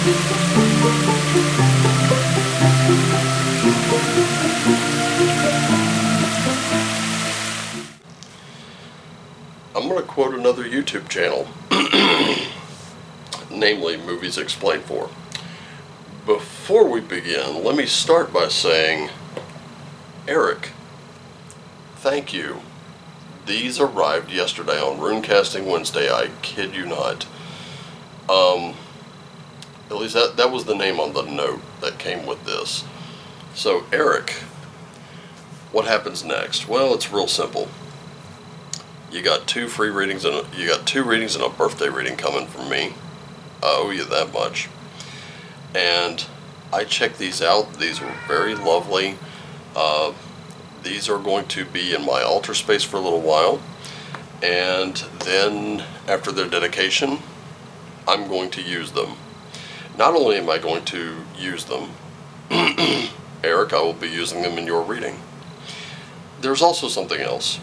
I'm going to quote another YouTube channel, namely Movies Explained For. Before we begin, let me start by saying, Eric, thank you. These arrived yesterday on Runecasting Wednesday, I kid you not. At least that was the name on the note that came with this. So, Eric, what happens next? Well, it's real simple. You got two free readings and you got 2 readings and a birthday reading coming from me. I owe you that much. And I checked these out. These were very lovely. These are going to be in my altar space for a little while. And then after their dedication, I'm going to use them. Not only am I going to use them, Eric, I will be using them in your reading. There's also something else.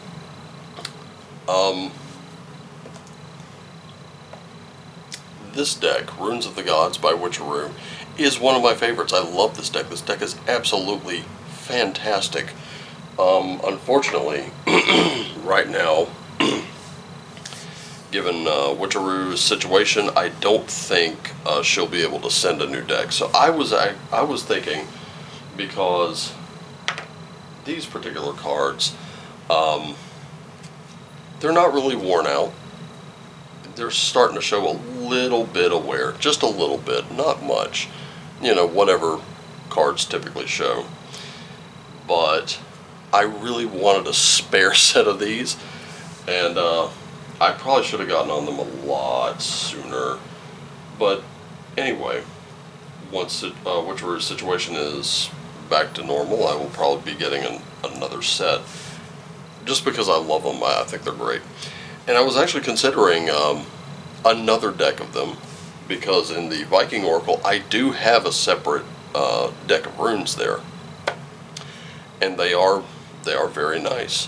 This deck, Runes of the Gods by Witcharoo, is one of my favorites. I love this deck. This deck is absolutely fantastic. Unfortunately, right now, given Witcharoo's situation, I don't think she'll be able to send a new deck. So I was thinking, because these particular cards, they're not really worn out. They're starting to show a little bit of wear, just a little bit, not much. You know, whatever cards typically show. But I really wanted a spare set of these, and I probably should have gotten on them a lot sooner. But anyway, once Witcharoo's situation is back to normal, I will probably be getting another set. Just because I love them, I think they're great. And I was actually considering another deck of them, because in the Viking Oracle, I do have a separate deck of runes there. And they are very nice.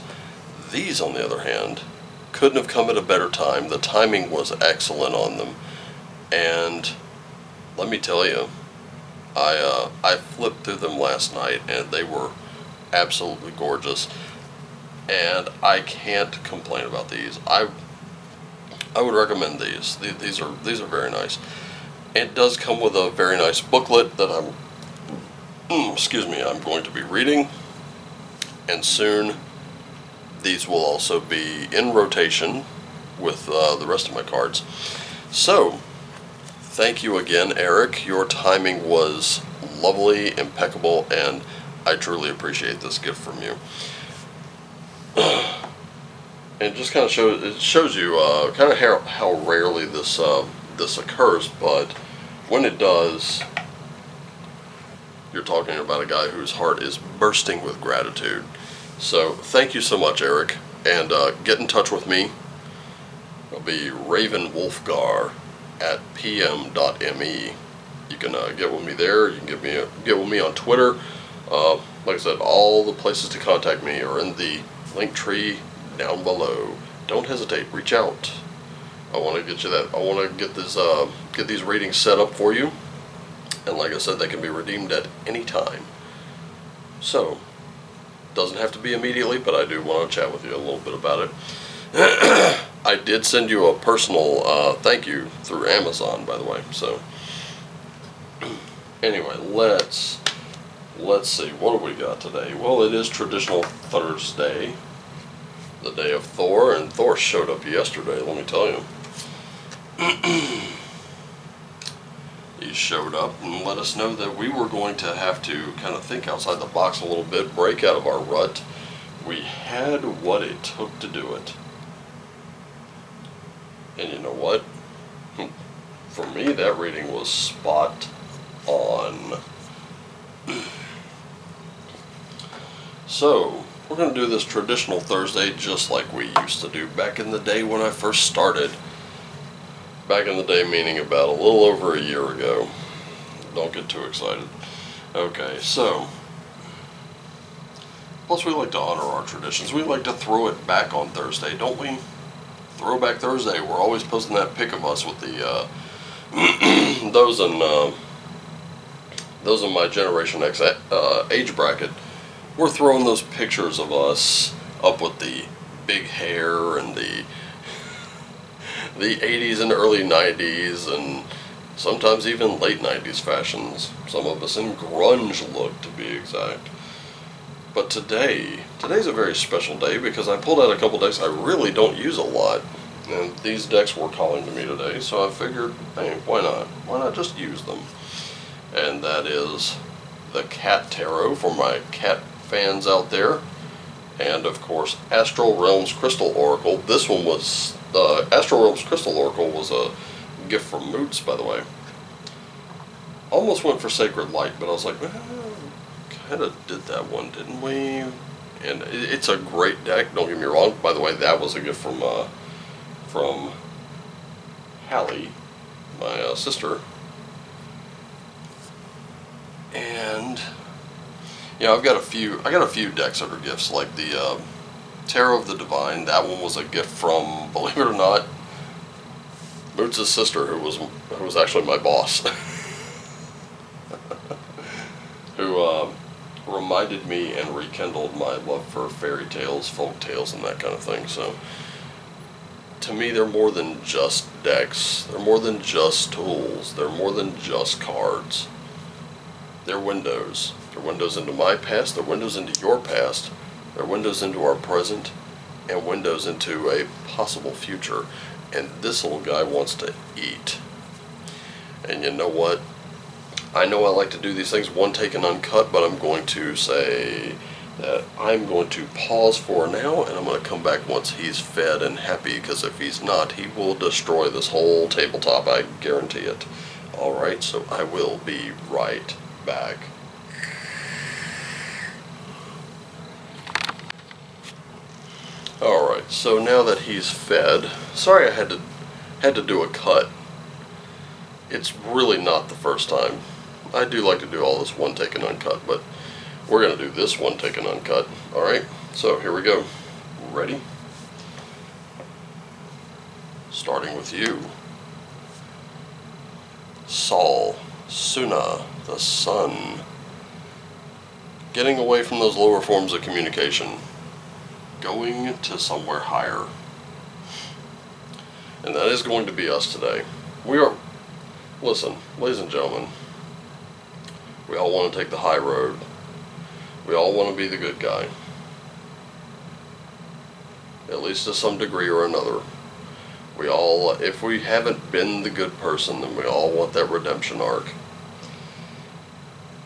These, on the other hand, couldn't have come at a better time. The timing was excellent on them. And let me tell you, I flipped through them last night, and they were absolutely gorgeous. And I can't complain about these. I would recommend these. These are very nice. It does come with a very nice booklet that I'm going to be reading, and soon these will also be in rotation with the rest of my cards. So, thank you again, Eric. Your timing was lovely, impeccable, and I truly appreciate this gift from you. And just kind of shows you kind of how rarely this occurs, but when it does, you're talking about a guy whose heart is bursting with gratitude. So thank you so much, Eric, and get in touch with me. It'll be ravenwolfgar at pm.me. You can get with me there. You can get with me on Twitter. Like I said, all the places to contact me are in the link tree down below. Don't hesitate. Reach out. I want to get you that. I want to get these ratings set up for you. And like I said, they can be redeemed at any time. So, doesn't have to be immediately, but I do want to chat with you a little bit about it. I did send you a personal thank you through Amazon, by the way. So, anyway, let's see. What do we got today? Well, it is traditional Thursday, the day of Thor, and Thor showed up yesterday, let me tell you. He showed up and let us know that we were going to have to kind of think outside the box a little bit, break out of our rut. We had what it took to do it. And you know what? For me, that reading was spot on. So, we're going to do this traditional Thursday just like we used to do back in the day when I first started. Back in the day meaning about a little over a year ago. Don't get too excited. Okay, so, plus we like to honor our traditions. We like to throw it back on Thursday, don't we? Throwback Thursday, we're always posting that pic of us with the those in my Generation X age bracket, we're throwing those pictures of us up with the big hair and the 80s and early 90s, and sometimes even late 90s fashions. Some of us in grunge look, to be exact. But today's a very special day because I pulled out a couple decks I really don't use a lot. And these decks were calling to me today, so I figured, hey, why not? Why not just use them? And that is the Cat Tarot for my cat fans out there. And of course, Astral Realms Crystal Oracle. This one was, Astral Realms Crystal Oracle was a gift from Moots, by the way. Almost went for Sacred Light, but I was like, kind of did that one, didn't we? And it's a great deck, don't get me wrong. By the way, that was a gift from Hallie, my sister. And yeah, I got a few decks that are gifts, like the Tarot of the Divine. That one was a gift from, believe it or not, Moots' sister, who was actually my boss, who reminded me and rekindled my love for fairy tales, folk tales, and that kind of thing. So to me, they're more than just decks. They're more than just tools. They're more than just cards. They're windows. They're windows into my past. They're windows into your past. They're windows into our present, and windows into a possible future. And this little guy wants to eat. And you know what? I know I like to do these things one take and uncut, but I'm going to say that I'm going to pause for now, and I'm going to come back once he's fed and happy, because if he's not, he will destroy this whole tabletop, I guarantee it. Alright, so I will be right back. Alright, so now that he's fed, sorry I had to do a cut. It's really not the first time. I do like to do all this one take and uncut, but we're going to do this one take and uncut. Alright, so here we go. Ready? Starting with you. Sol, Suna, the sun. Getting away from those lower forms of communication. Going to somewhere higher. And that is going to be us today. Listen, ladies and gentlemen, we all want to take the high road. We all want to be the good guy. At least to some degree or another. We all, if we haven't been the good person, then we all want that redemption arc.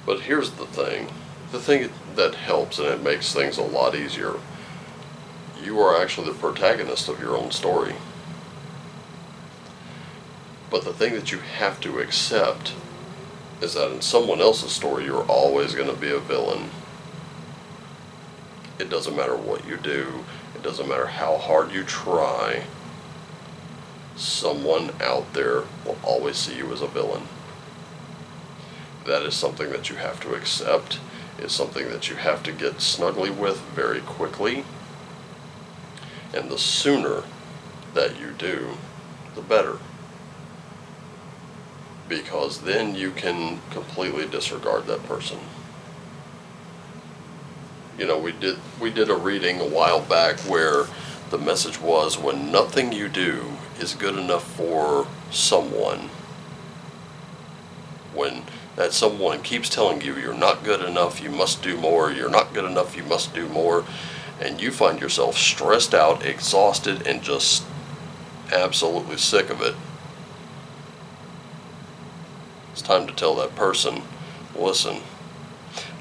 But here's the thing that helps, and it makes things a lot easier. You are actually the protagonist of your own story. But the thing that you have to accept is that in someone else's story, you're always going to be a villain. It doesn't matter what you do. It doesn't matter how hard you try. Someone out there will always see you as a villain. That is something that you have to accept. It's something that you have to get snugly with very quickly. And the sooner that you do, the better. Because then you can completely disregard that person. You know, we did a reading a while back where the message was, when nothing you do is good enough for someone, when that someone keeps telling you you're not good enough, you must do more, you're not good enough, you must do more, and you find yourself stressed out, exhausted, and just absolutely sick of it, it's time to tell that person, listen,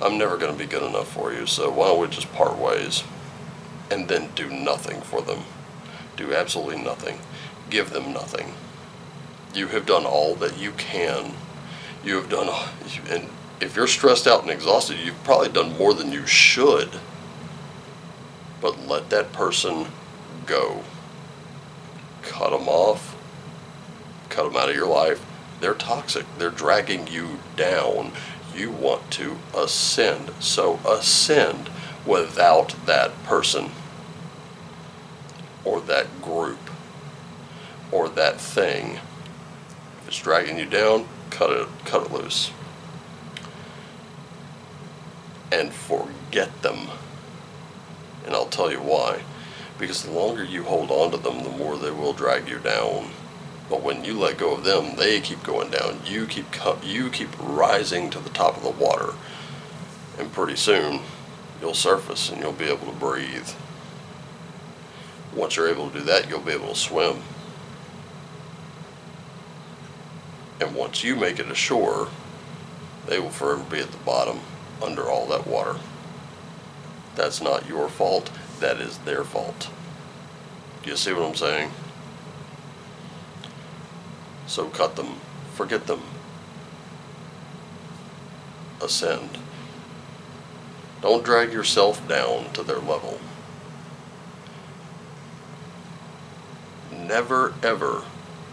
I'm never going to be good enough for you, so why don't we just part ways? And then do nothing for them. Do absolutely nothing. Give them nothing. You have done all that you can. You have done, and if you're stressed out and exhausted, you've probably done more than you should. But let that person go. Cut them off. Cut them out of your life. They're toxic. They're dragging you down. You want to ascend. So ascend without that person, or that group, or that thing. If it's it's dragging you down, cut it loose. And forget them. And I'll tell you why. Because the longer you hold on to them, the more they will drag you down. But when you let go of them, they keep going down. You keep rising to the top of the water. And pretty soon, you'll surface and you'll be able to breathe. Once you're able to do that, you'll be able to swim. And once you make it ashore, they will forever be at the bottom, under all that water. That's not your fault, that is their fault. Do you see what I'm saying? So cut them, forget them, ascend. Don't drag yourself down to their level. Never ever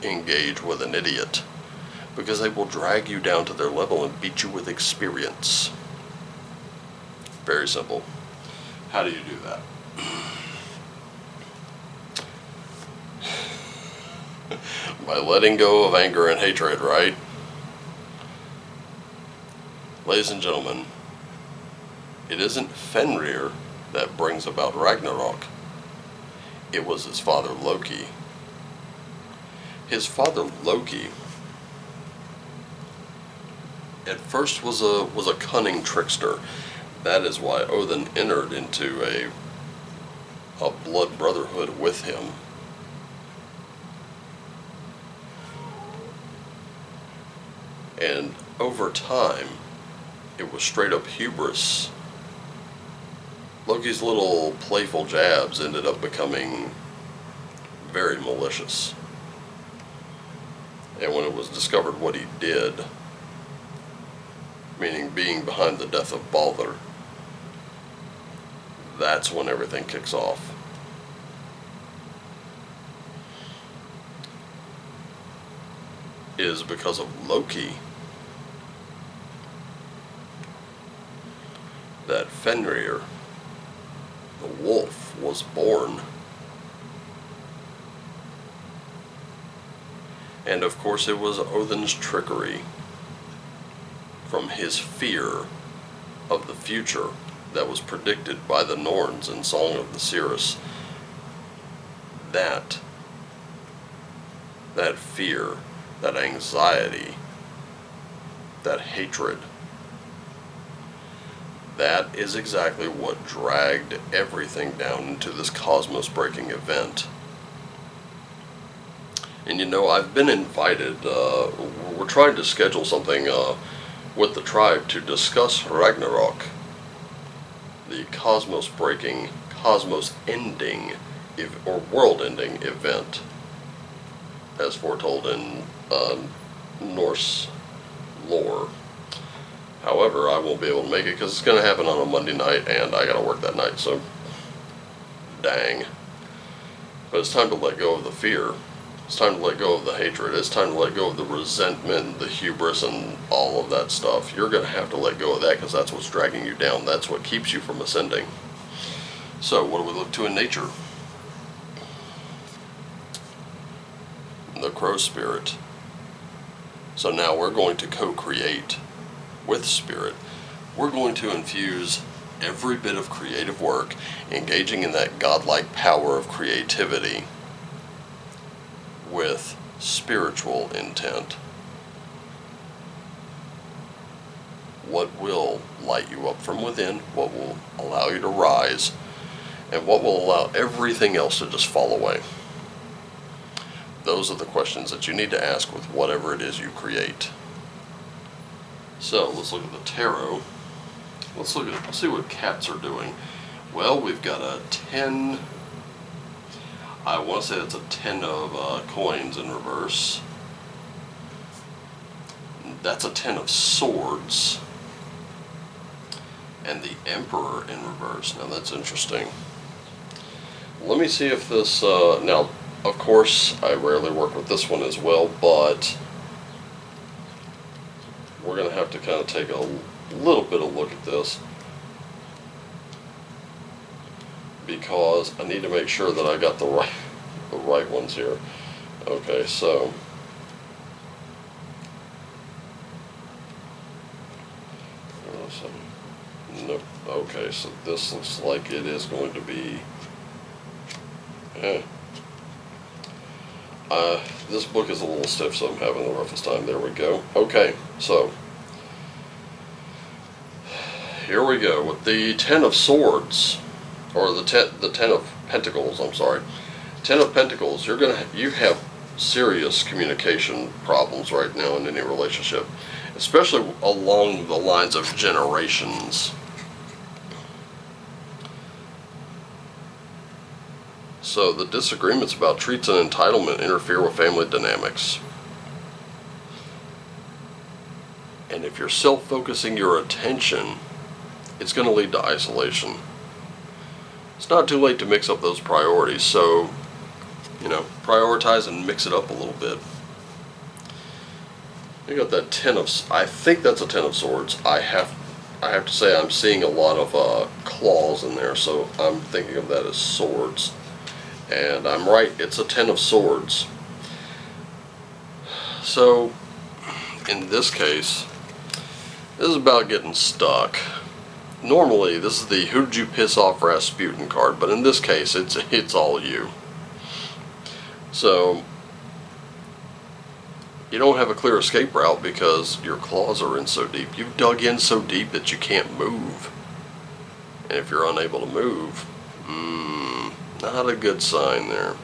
engage with an idiot, because they will drag you down to their level and beat you with experience. Very simple. How do you do that? By letting go of anger and hatred, right? Ladies and gentlemen, it isn't Fenrir that brings about Ragnarok. It was his father Loki. His father Loki at first was a cunning trickster. That is why Odin entered into a blood brotherhood with him. And over time, it was straight up hubris. Loki's little playful jabs ended up becoming very malicious. And when it was discovered what he did, meaning being behind the death of Balder, that's when everything kicks off. It is because of Loki that Fenrir, the wolf, was born. And of course it was Odin's trickery from his fear of the future that was predicted by the Norns in Song of the Cirrus. That fear, that anxiety, that hatred, that is exactly what dragged everything down into this cosmos-breaking event. And you know, I've been invited, we're trying to schedule something with the tribe to discuss Ragnarok, the cosmos-breaking, cosmos-ending, or world-ending event, as foretold in Norse lore. However, I won't be able to make it because it's going to happen on a Monday night and I got to work that night, so dang. But it's time to let go of the fear. It's time to let go of the hatred. It's time to let go of the resentment, the hubris, and all of that stuff. You're going to have to let go of that because that's what's dragging you down. That's what keeps you from ascending. So what do we look to in nature? The crow spirit. So now we're going to co-create with spirit. We're going to infuse every bit of creative work, engaging in that godlike power of creativity, with spiritual intent. What will light you up from within, what will allow you to rise, and what will allow everything else to just fall away? Those are the questions that you need to ask with whatever it is you create. So let's look at the tarot. Let's see what cats are doing. Well, we've got a 10. I want to say that's a 10 of coins in reverse. That's a 10 of swords. And the Emperor in reverse. Now that's interesting. Let me see if this, now of course I rarely work with this one as well, but we're going to have to kind of take a little bit of look at this, because I need to make sure that I got the right ones here. Okay, so So, nope. Okay, so this looks like it is going to be... this book is a little stiff, so I'm having the roughest time. There we go. Okay, so... here we go with the Ten of Swords, or the Ten of Pentacles. I'm sorry, Ten of Pentacles. You have serious communication problems right now in any relationship, especially along the lines of generations. So the disagreements about treats and entitlement interfere with family dynamics. And if you're self-focusing your attention, it's going to lead to isolation. It's not too late to mix up those priorities, so, prioritize and mix it up a little bit. You got that I think that's a Ten of Swords. I have to say I'm seeing a lot of claws in there, so I'm thinking of that as swords. And I'm right, it's a Ten of Swords. So, in this case, this is about getting stuck. Normally, this is the Who Did You Piss Off Rasputin card, but in this case, it's all you. So, you don't have a clear escape route because your claws are in so deep. You've dug in so deep that you can't move. And if you're unable to move, not a good sign there.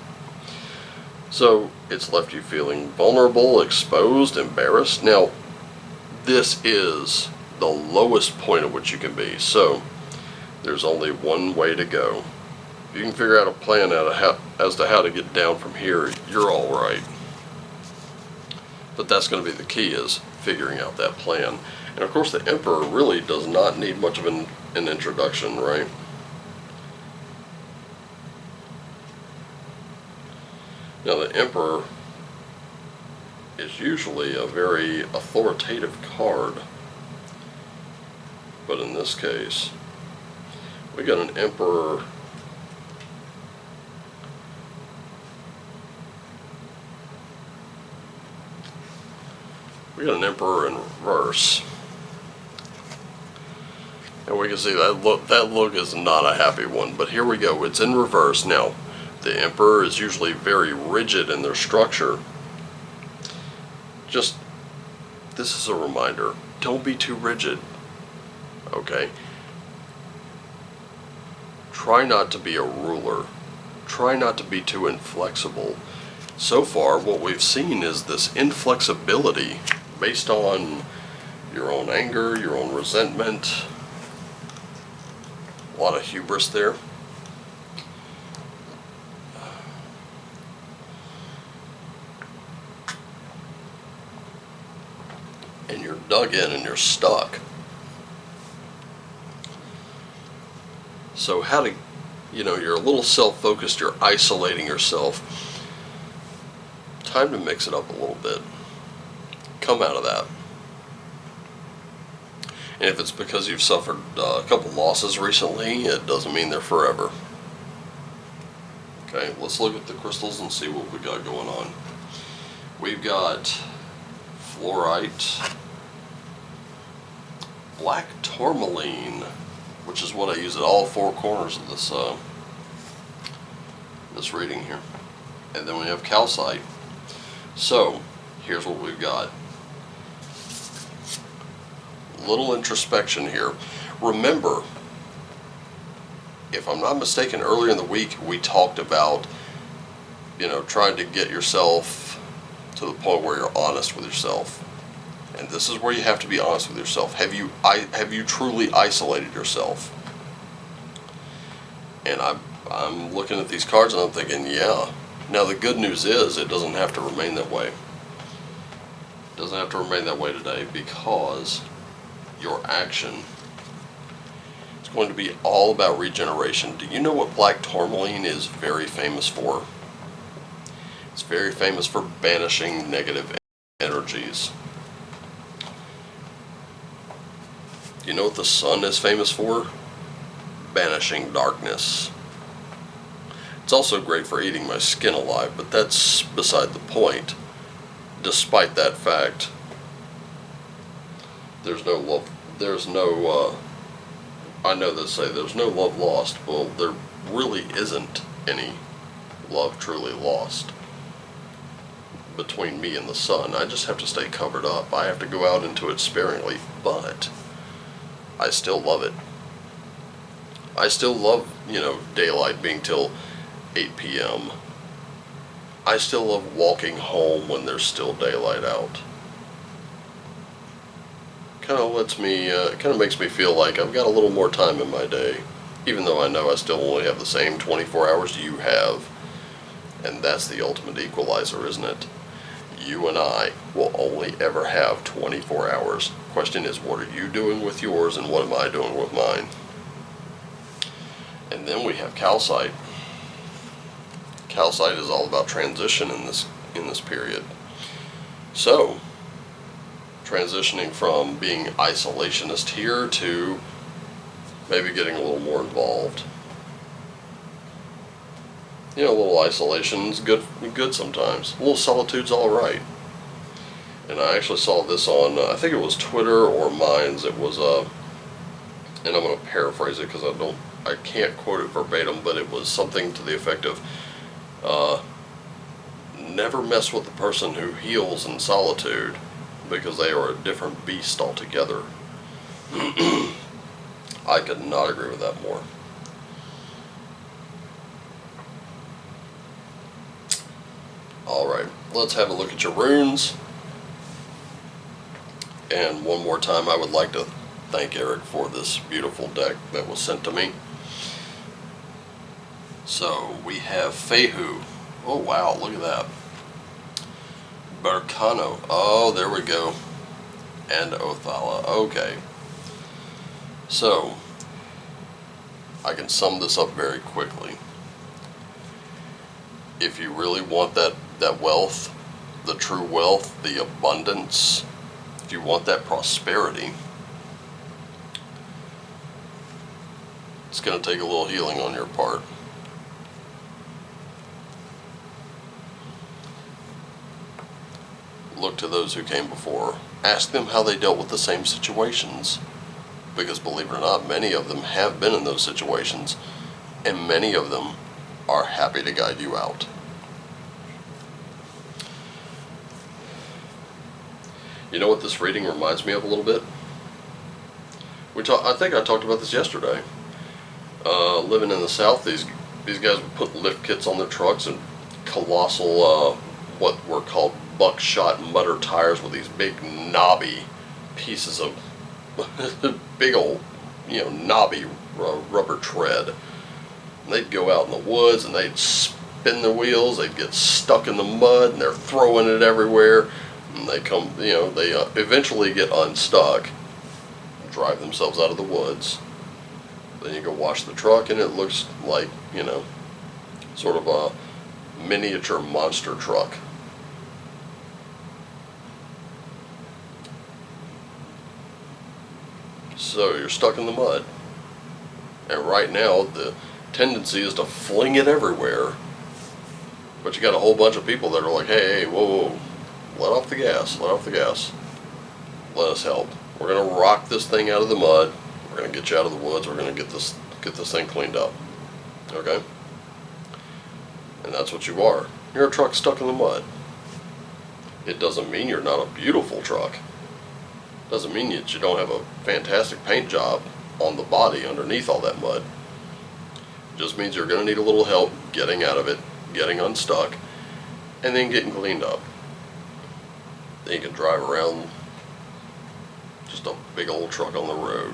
So, it's left you feeling vulnerable, exposed, embarrassed. Now, this is the lowest point at which you can be. So there's only one way to go. If you can figure out a plan as to how to get down from here, you're all right. But that's going to be the key, is figuring out that plan. And of course the Emperor really does not need much of an introduction, right? Now the Emperor is usually a very authoritative card. But in this case, we got an Emperor. We got an Emperor in reverse. And we can see that look is not a happy one. But here we go, it's in reverse. Now, the Emperor is usually very rigid in their structure. This is a reminder, don't be too rigid. Okay? Try not to be a ruler. Try not to be too inflexible. So far, what we've seen is this inflexibility based on your own anger, your own resentment. A lot of hubris there. And you're dug in and you're stuck. So you're a little self-focused, you're isolating yourself. Time to mix it up a little bit. Come out of that. And if it's because you've suffered a couple losses recently, it doesn't mean they're forever. Okay, let's look at the crystals and see what we got going on. We've got fluorite, black tourmaline, which is what I use at all four corners of this this reading here. And then we have calcite. So, here's what we've got. Little introspection here. Remember, if I'm not mistaken, earlier in the week we talked about, trying to get yourself to the point where you're honest with yourself. And this is where you have to be honest with yourself. Have you truly isolated yourself? And I'm looking at these cards and I'm thinking, yeah. Now the good news is it doesn't have to remain that way. It doesn't have to remain that way today, because your action is going to be all about regeneration. Do you know what black tourmaline is very famous for? It's very famous for banishing negative energies. Do you know what the sun is famous for? Banishing darkness. It's also great for eating my skin alive, but that's beside the point. Despite that fact, there's no there's no, I know they say there's no love lost. Well, there really isn't any love truly lost between me and the sun. I just have to stay covered up. I have to go out into it sparingly, but I still love it. I still love, daylight being till 8 p.m. I still love walking home when there's still daylight out. Kind of makes me feel like I've got a little more time in my day, even though I know I still only have the same 24 hours you have. And that's the ultimate equalizer, isn't it? You and I will only ever have 24 hours. Question is, what are you doing with yours and what am I doing with mine? And then we have calcite. Calcite is all about transition in this period. So, transitioning from being isolationist here to maybe getting a little more involved. A little isolation's good sometimes. A little solitude's alright. And I actually saw this on, I think it was Twitter or Minds. It was, and I'm going to paraphrase it because I can't quote it verbatim, but it was something to the effect of, never mess with the person who heals in solitude because they are a different beast altogether. I could not agree with that more. Alright, let's have a look at your runes. And one more time, I would like to thank Eric for this beautiful deck that was sent to me. So, we have Fehu. Oh wow, look at that. Berkano. Oh, there we go. And Othala. Okay. So, I can sum this up very quickly. If you really want that wealth, the true wealth, the abundance, if you want that prosperity, it's going to take a little healing on your part. Look to those who came before. Ask them how they dealt with the same situations. Because believe it or not, many of them have been in those situations. And many of them are happy to guide you out. You know what this reading reminds me of a little bit? I think I talked about this yesterday. Living in the South, these guys would put lift kits on their trucks and colossal, what were called buckshot mutter tires with these big knobby pieces of big old, knobby rubber tread. And they'd go out in the woods and they'd spin the wheels, they'd get stuck in the mud and they're throwing it everywhere. And they they eventually get unstuck, drive themselves out of the woods. Then you go wash the truck and it looks like, sort of a miniature monster truck. So you're stuck in the mud. And right now the tendency is to fling it everywhere. But you got a whole bunch of people that are like, hey, whoa, let off the gas, let off the gas. Let us help. We're going to rock this thing out of the mud. We're going to get you out of the woods. We're going to get this thing cleaned up. Okay? And that's what you are. You're a truck stuck in the mud. It doesn't mean you're not a beautiful truck. Doesn't mean that you don't have a fantastic paint job on the body underneath all that mud. It just means you're going to need a little help getting out of it, getting unstuck, and then getting cleaned up. Then you can drive around just a big old truck on the road.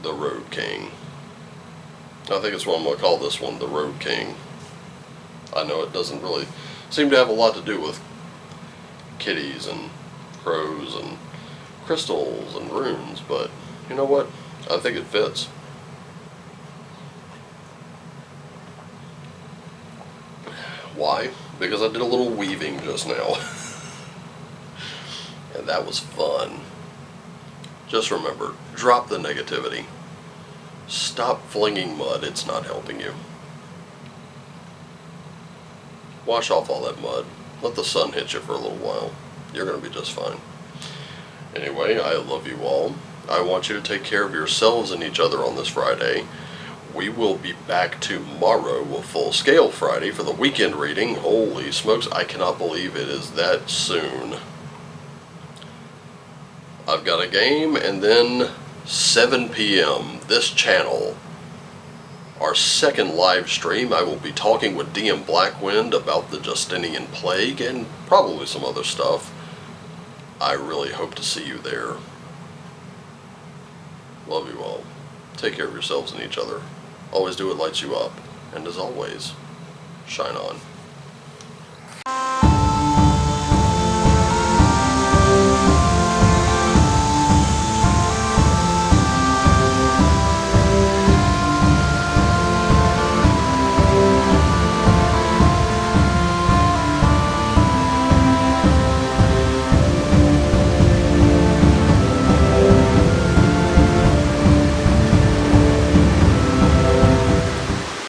The Road King. I think it's what I'm going to call this one, the Road King. I know it doesn't really seem to have a lot to do with kitties and crows and crystals and runes, but you know what? I think it fits. Why? Because I did a little weaving just now. And that was fun. Just remember, drop the negativity. Stop flinging mud, it's not helping you. Wash off all that mud. Let the sun hit you for a little while. You're going to be just fine. Anyway, I love you all. I want you to take care of yourselves and each other on this Friday. We will be back tomorrow with Full Scale Friday for the weekend reading. Holy smokes, I cannot believe it is that soon. I've got a game, and then 7 p.m. this channel, our second live stream, I will be talking with DM Blackwind about the Justinian Plague and probably some other stuff. I really hope to see you there. Love you all. Take care of yourselves and each other. Always do what lights you up. And as always, shine on.